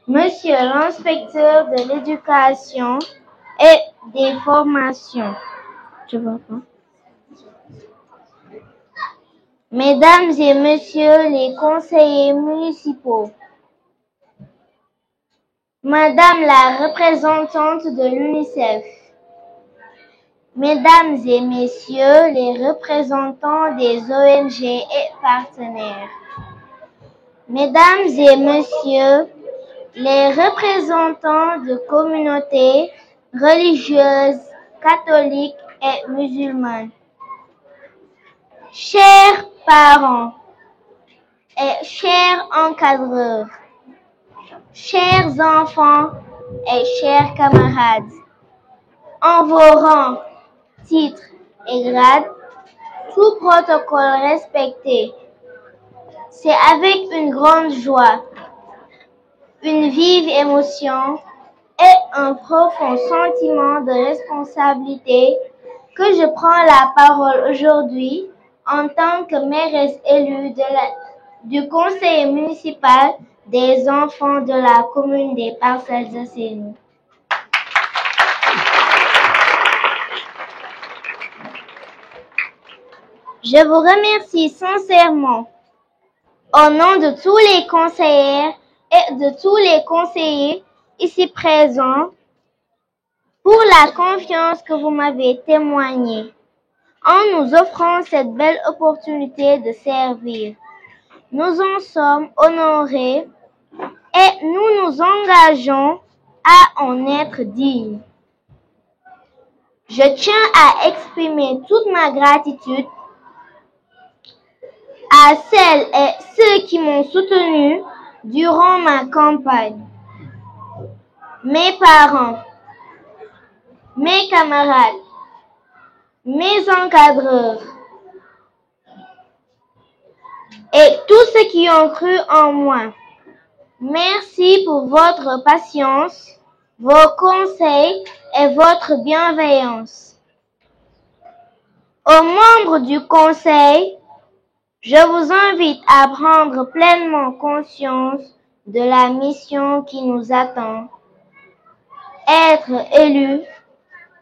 Monsieur l'inspecteur de l'éducation et des formations. Je vois pas. Mesdames et messieurs les conseillers municipaux. Madame la représentante de l'UNICEF. Mesdames et messieurs les représentants des ONG et partenaires. Mesdames et messieurs les représentants de communautés religieuses, catholiques et musulmanes. Chers parents et chers encadreurs, chers enfants et chers camarades, en vos rangs, titres et grades, tout protocole respecté, c'est avec une grande joie, une vive émotion et un profond sentiment de responsabilité que je prends la parole aujourd'hui en tant que mairesse élue du conseil municipal des enfants de la commune des Parcelles Assainies. Je vous remercie sincèrement au nom de tous les conseillères et de tous les conseillers ici présents pour la confiance que vous m'avez témoignée en nous offrant cette belle opportunité de servir. Nous en sommes honorés et nous nous engageons à en être dignes. Je tiens à exprimer toute ma gratitude à celles et ceux qui m'ont soutenu durant ma campagne. Mes parents, mes camarades, mes encadreurs et tous ceux qui ont cru en moi. Merci pour votre patience, vos conseils et votre bienveillance. Aux membres du conseil, je vous invite à prendre pleinement conscience de la mission qui nous attend. Être élu,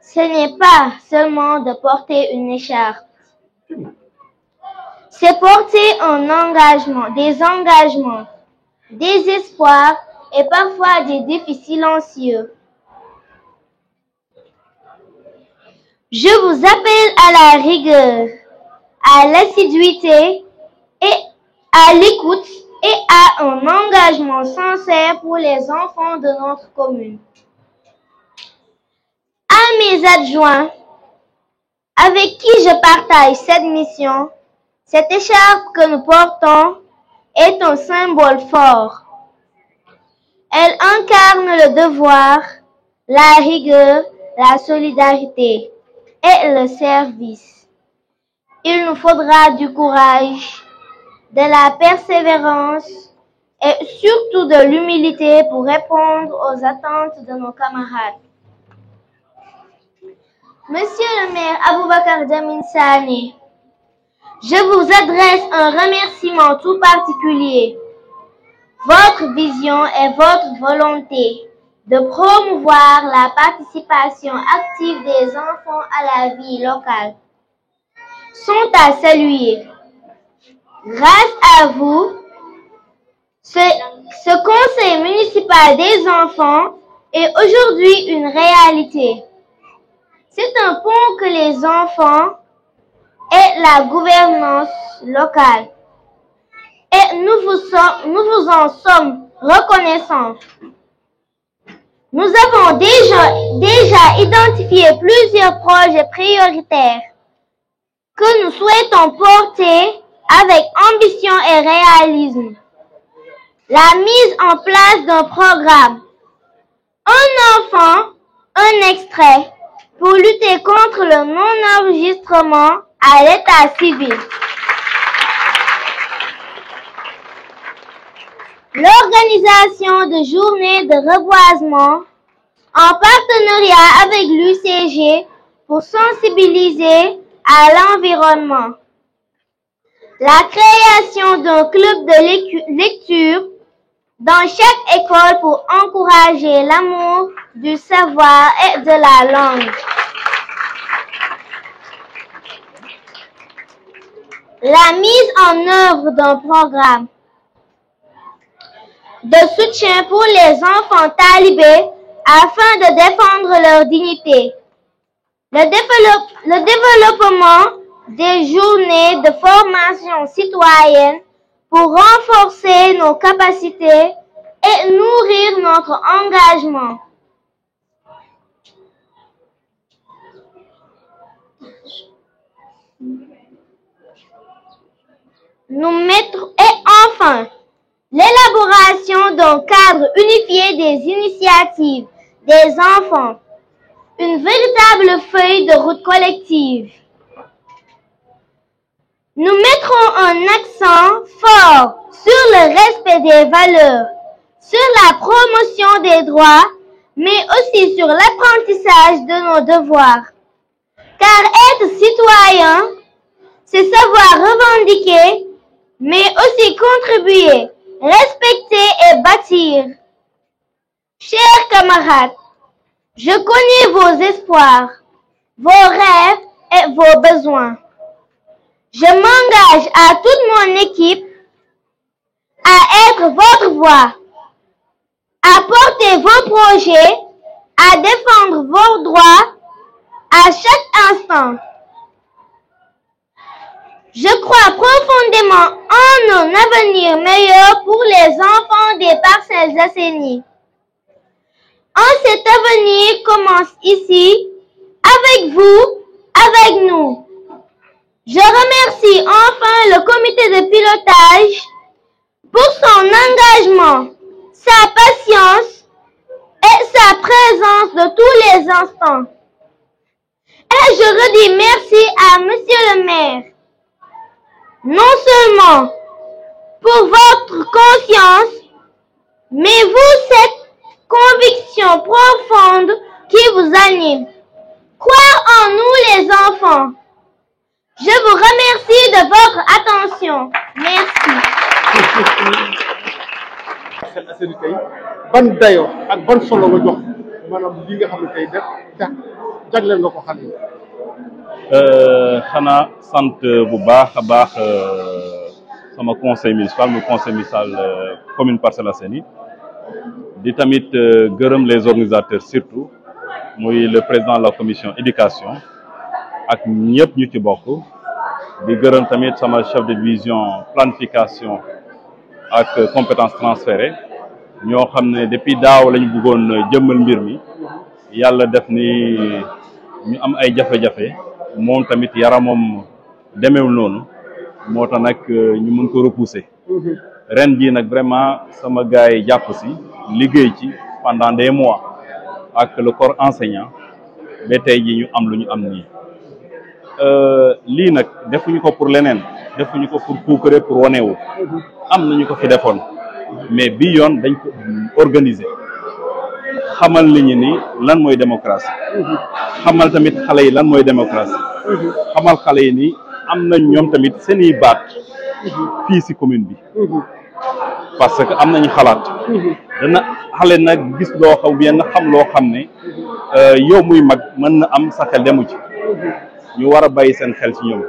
ce n'est pas seulement de porter une écharpe. C'est porter un engagement, des engagements, des espoirs et parfois des défis silencieux. Je vous appelle à la rigueur, à l'assiduité et à l'écoute et à un engagement sincère pour les enfants de notre commune. mes adjoints, avec qui je partage cette mission, cette écharpe que nous portons est un symbole fort. Elle incarne le devoir, la rigueur, la solidarité et le service. Il nous faudra du courage, de la persévérance et surtout de l'humilité pour répondre aux attentes de nos camarades. Monsieur le maire Aboubakar Djamin Sané, je vous adresse un remerciement tout particulier. Votre vision et votre volonté de promouvoir la participation active des enfants à la vie locale sont à saluer. Grâce à vous, ce conseil municipal des enfants est aujourd'hui une réalité. C'est un pont que les enfants et la gouvernance locale. Et nous vous en sommes reconnaissants. Nous avons déjà identifié plusieurs projets prioritaires que nous souhaitons porter avec ambition et réalisme. La mise en place d'un programme, un enfant, un extrait, pour lutter contre le non-enregistrement à l'état civil. L'organisation de journées de reboisement en partenariat avec l'UCG pour sensibiliser à l'environnement. La création d'un club de lecture dans chaque école pour encourager l'amour du savoir et de la langue. La mise en œuvre d'un programme de soutien pour les enfants talibés afin de défendre leur dignité. Le développement des journées de formation citoyenne pour renforcer nos capacités et nourrir notre engagement. Et enfin, l'élaboration d'un cadre unifié des initiatives des enfants, une véritable feuille de route collective. Nous mettrons un accent fort sur le respect des valeurs, sur la promotion des droits, mais aussi sur l'apprentissage de nos devoirs. Car être citoyen, c'est savoir revendiquer, mais aussi contribuer, respecter et bâtir. Chers camarades, je connais vos espoirs, vos rêves et vos besoins. Je m'engage à toute mon équipe à être votre voix, à porter vos projets, à défendre vos droits à chaque instant. Je crois profondément en un avenir meilleur pour les enfants des Parcelles Assainies. Cet avenir commence ici, avec vous, avec nous. Je remercie enfin le comité de pilotage pour son engagement, sa patience et sa présence de tous les instants. Et je redis merci à Monsieur le maire, non seulement pour votre confiance, mais vous cette conviction profonde qui vous anime. Croire en nous les enfants. Je vous remercie de votre attention. Merci. ban dayo ak ban solo nga jox maanaam li nga xam ne tey def jagleel nga ko xale yi. xanaa sant bu baax a baax sama conseil municipal mu conseil municipal commune Parcelles Assainies di tamit gërëm les organisateurs surtout muy le président de la commission éducation ak ñëpp ñu ci bokk di gërëm tamit sama chef de division planification ak compétences transférées ñoo xam ne depuis daaw lañu bëggoon jëmmal mbir mi yàlla def ni ñu am ay jafe-jafe moom tamit yaramam demeewul noonu moo tax nag ñu mën ko repousser ren jii nag vraiment sama gars yi jàpp si liggéey ci pendant des mois ak le corps enseignant ba tey jii ñu am lu ñu am nii lii nag defuñu ko pour leneen defuñu ko pour puukare pour wanewu am nañu ko fi defoon mais bi yoon dañ ko organiser xamal nit ñi ni lan mooy démocratie xamal tamit xale yi lan mooy démocratie xamal xale yi ni am nañ ñoom tamit seeni baat fii ci commune bi parce que am nañu xalaat dana xale nag gis loo xam bien xam loo xam ne yow muy mag mën na am sa xel demu ci ñu war a bàyyi seen xel ci ñoom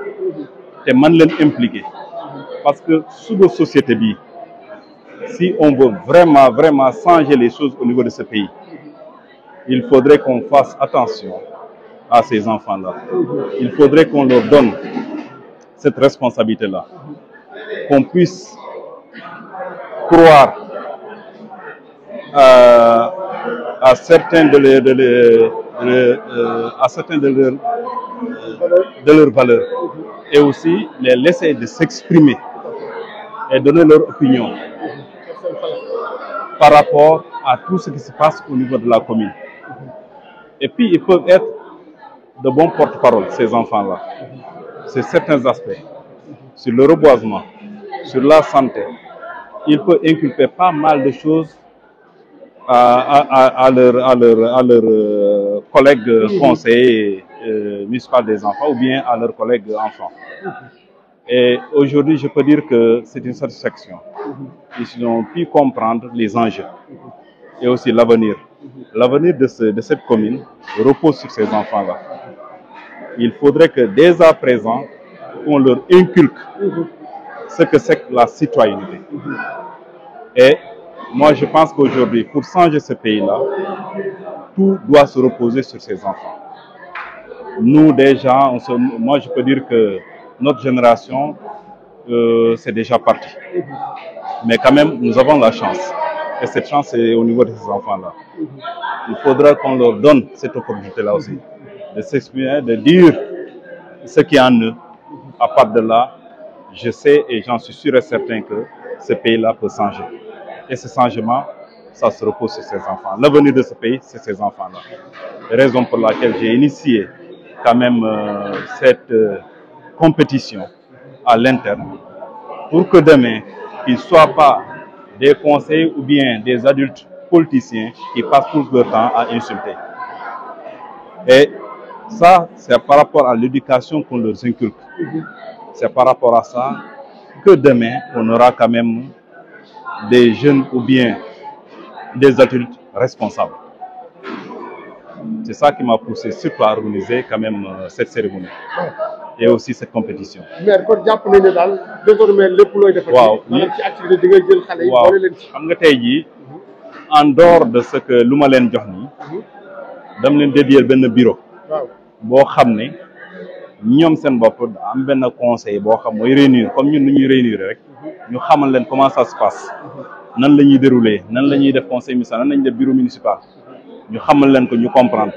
te man leen impliqué parce que suba société bi si on veut vraiment changer les choses au niveau de ce pays il faudrait qu'on fasse attention à ces enfants-là il faudrait qu'on leur donne cette responsabilité-là qu'on puisse croire à certains de leurs valeurs et aussi les laisser de s'exprimer et donner leur opinion par rapport à tout ce qui se passe au niveau de la commune. Et puis ils peuvent être de bons porte-parole, ces enfants-là, sur certains aspects, sur le reboisement, sur la santé. Ils peuvent inculper pas mal de choses à leurs collègues conseillers municipaux des enfants ou bien à leurs collègues enfants. Et aujourd'hui, je peux dire que c'est une satisfaction. Ils ont pu comprendre les enjeux et aussi l'avenir. L'avenir de cette commune repose sur ces enfants-là. Il faudrait que dès à présent, on leur inculque ce que c'est que la citoyenneté. Et moi, je pense qu'aujourd'hui, pour changer ce pays-là, tout doit se reposer sur ces enfants. Nous, déjà, moi, je peux dire que notre génération, c'est déjà parti. Mais quand même, nous avons la chance. Et cette chance, c'est au niveau de ces enfants-là. Il faudra qu'on leur donne cette opportunité-là aussi, de s'exprimer, de dire ce qui est en eux. À part de là, je sais et j'en suis sûr et certain que ce pays-là peut changer. Et ce changement, ça se repose sur ces enfants. L'avenir de ce pays, c'est ces enfants-là. Raison pour laquelle j'ai initié quand même cette compétition à l'interne pour que demain, ils ne soient pas des conseillers ou bien des adultes politiciens qui passent tout leur temps à insulter. Et ça, c'est par rapport à l'éducation qu'on leur inculque. C'est par rapport à ça que demain, on aura quand même des jeunes ou bien des adultes responsables. C'est ça qui m'a poussé surtout à organiser quand même cette cérémonie et aussi cette compétition. maire kon jàpp nañ ne daal désormais lépp looy def. waaw maanaam ci activité di nga jël xale yi. boole leen ci. xam nga tey jii en dehors de ce que lu ma leen jox nii dama leen dédier benn bureau. waaw boo xam ne ñoom seen bopp am benn conseil boo xam mooy réunir comme ñun nu ñuy réunir rek ñu xamal leen comment ça se passe nan la ñuy dérouler nan la ñuy def conseil municipal nan la ñuy def bureau municipal ñu xamal leen ko ñu comprendre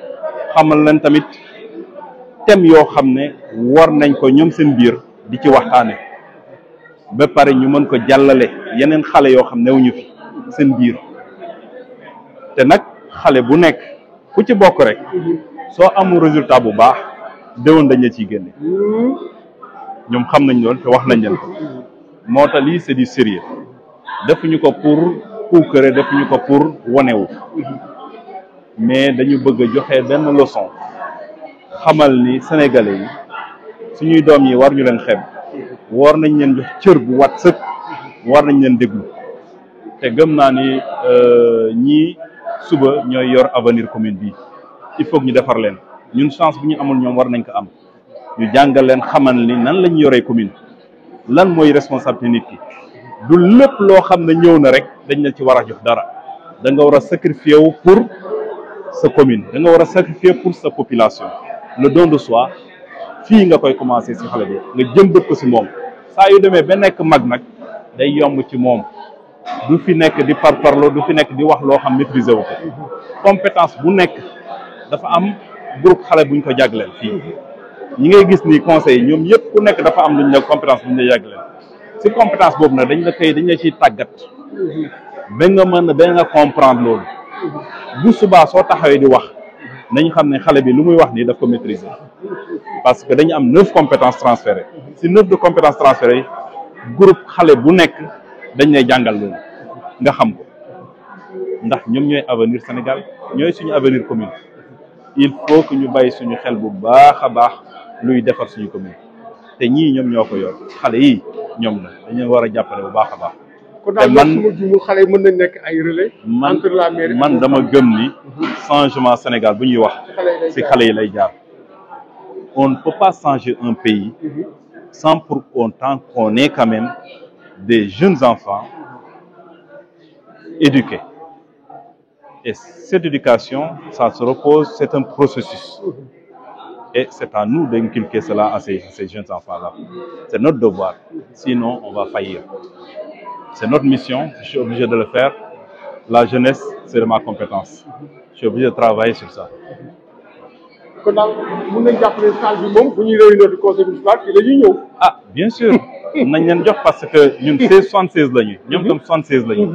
xamal leen tamit thème yoo xam ne war nañ ko ñoom seen biir di ci waxtaane ba pare ñu mën ko jàllale yeneen xale yoo xam newuñu fi seen biir te nag xale bu nekk ku ci bokk rek soo amul résultat bu baax déwoon dañ la ciy génne ñoom xam nañ loolu te wax nañ leen ko moo tax lii c'est du sérieux defuñu ko pour puukare defuñu ko pour wonewu mais dañu bëgg a joxe benn leçon xamal ni sénégalais yi suñuy doom yi war ñu leen xeeb war nañ leen jox cër bu wat sëkk war nañ leen déglu te gëm naa ni ñii suba ñooy yor avenir commune bi il faut que ñu defar leen ñun chance bu ñu amul ñoom war nañ ko am ñu jàngal leen xamal ni nan la ñu yoree commune lan mooy responsabilité nit ki du lépp loo xam ne ñëw na rek dañ la ci war a jox dara da nga war a sacrifier wu pour sa commune da nga war a sacrifier pour sa population le don de soi fii nga koy commencer ci xale bi nga jëmbat ko ci moom saa yu demee ba nekk mag nag day yomb ci moom du fi nekk di parparloo du fi nekk di wax loo xam maîtriser wu ko compétence bu nekk dafa am groupe xale buñ ko jagleel fii ñi ngay gis ni conseil ñoom yëpp ku nekk dafa am luñ la compétence buñ la jagleel si compétence boobu nag dañ la ciy tàggat ba nga mën ba nga comprendre loolu bu subaa soo taxawee di wax nañ xam ne xale bi lu muy wax nii daf ko maîtriser parce que dañu am 9 compétences transférées si 9 de compétences transférées groupe xale bu nekk dañ lay jàngal loolu nga xam ko ndax ñoom ñooy avenir Sénégal ñooy suñu avenir commune il faut que ñu bàyyi suñu xel bu baax a baax luy defar suñu commune te ñii ñoom ñoo ko yor xale yi ñoom la dañu war a jàppale bu baax a baax. kon daal man jumul xale yi mën nañ nekk ay relais. entre la mairie man dama gëm ni changement Sénégal bu ñuy wax ci xale yi lay jaar. On ne peut pas changer un pays sans pour autant qu'on ait quand même des jeunes enfants éduqués. Et cette éducation, ça se repose, c'est un processus. Et c'est à nous d'inculquer cela à ces jeunes enfants-là. C'est notre devoir, sinon on va faillir. C'est notre mission, je suis obligé de le faire. La jeunesse, c'est de ma compétence. Je suis obligé de travailler sur ça. kon daal mën nañ jàpp ne salle bi moom bu ñuy réunion du conseil municipal fii la ñuy ñëw. Ah bien sûr nañ leen jox parce que ñun 76 la ñu ñoom tam 76 la ñu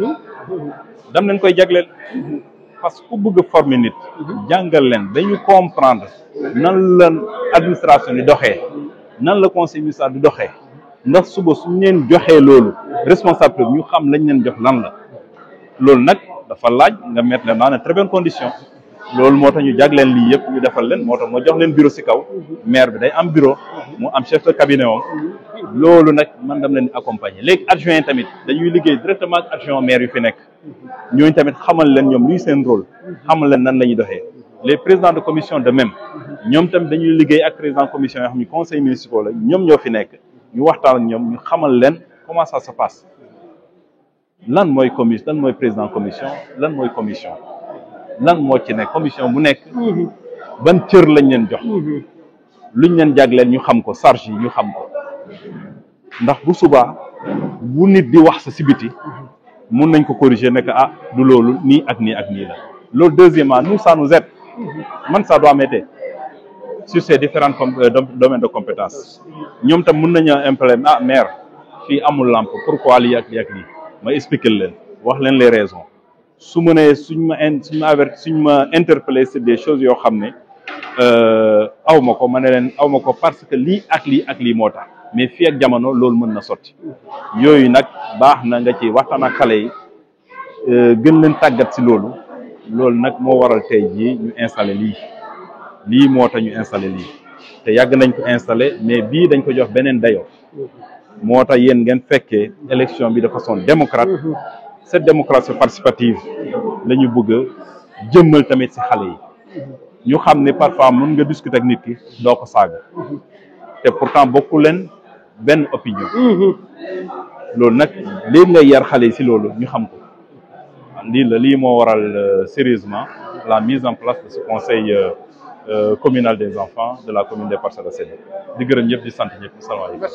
dam leen koy jagleel parce que ku bëgg a former nit jàngal leen dañu comprendre nan la administration di doxee nan la conseil municipal di doxee ndax suba suñ leen joxee loolu responsable ñu xam lañ leen jox lan la loolu nag dafa laaj nga mettre leen dans de très bonnes conditions. loolu moo tax ñu jagleen lii yëpp ñu defal leen moo tax moo jox leen bureau ci kaw maire bi day am bureau mu am chef de cabinet om loolu nag man dam leen accompagner léegi adjoint tamit dañuy liggéey directement ak adjoint maire yu fi nekk ñooñu tamit xamal leen ñoom luy seen rôle xamal leen nan la ñuy doxee les présidents de commission de même ñoom tamit dañuy liggéey ak président commission yoo xam ni conseil municipal la ñoom ñoo fi nekk ñu waxtaan ak ñoom ñu xamal leen comment ça se passe lan mooy commission lan mooy président commission lan mooy commission lan moo ci nekk commission bu nekk ban cër lañ leen jox luñ leen jagleel ñu xam ko charge yi ñu xam ko ndax bu subaa bu nit di wax sa si biti mun nañ ko corriger nekk ah du loolu nii ak nii ak nii la loolu deuxièmement nous ça nous aide man ça doit m'aider sur ces différents domaines de compétences ñoom tam mun nañu implémenter ah maire fii amul lampe pourquoi lii ak lii ak lii ma expliquer leen wax leen les raisons su ma nee suñ ma interpellé c'est des choses yoo xam ne aw ma ko ma ne leen aw ma ko parce que lii ak lii moo tax mais fii ak jamono loolu mën na sotti yooyu nag baax na nga ci waxtaan ak xale yi gën leen tàggat ci loolu nag moo waral tey jii ñu installé lii moo tax ñu installé lii te yàgg nañ ko installé mais bii dañ ko jox beneen dayoo moo tax yéen ngeen fekkee élection bi de façon démocrate cette démocratie participative la ñu bëgg a jëmmal tamit ci xale yi ñu xam ne parfois mën nga discuter ak nit ki doo ko saaga te pourtant bokku leen benn opinion loolu nag léegi ngay yar xale yi ci loolu ñu xam ko lii moo waral sérieusement la mise en place de ce conseil communal des enfants de la commune des Parcelles Assainies di gërëm ñëpp di sant ñëpp salaamaaleykum